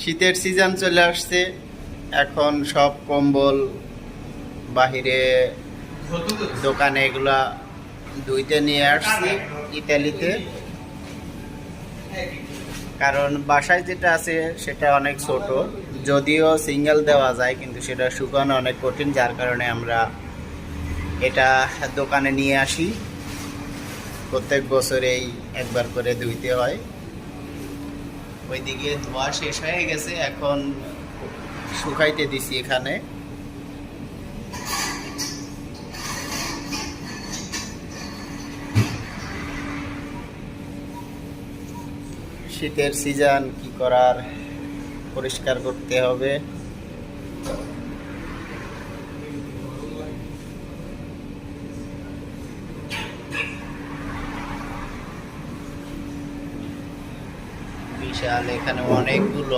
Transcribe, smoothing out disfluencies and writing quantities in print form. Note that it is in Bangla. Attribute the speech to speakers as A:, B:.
A: শীতের সিজন চলে আসছে। এখন সব কম্বল বাহিরে দোকানে এগুলা ধুইতে নিয়ে আসছি ইতালিতে। কারণ বাসায় যেটা আছে সেটা অনেক ছোট, যদিও সিঙ্গেল দেওয়া যায় কিন্তু সেটা শুকানো অনেক কঠিন, যার কারণে আমরা এটা দোকানে নিয়ে আসি। প্রত্যেক বছরেই একবার করে ধুইতে হয়। ওইদিকে ধোয়া শেষ হয়ে গেছে, এখন শুকাইতে দিছি এখানে। শীতের সিজন কি করার, পরিষ্কার করতে হবে। বিশাল, এখানে অনেকগুলো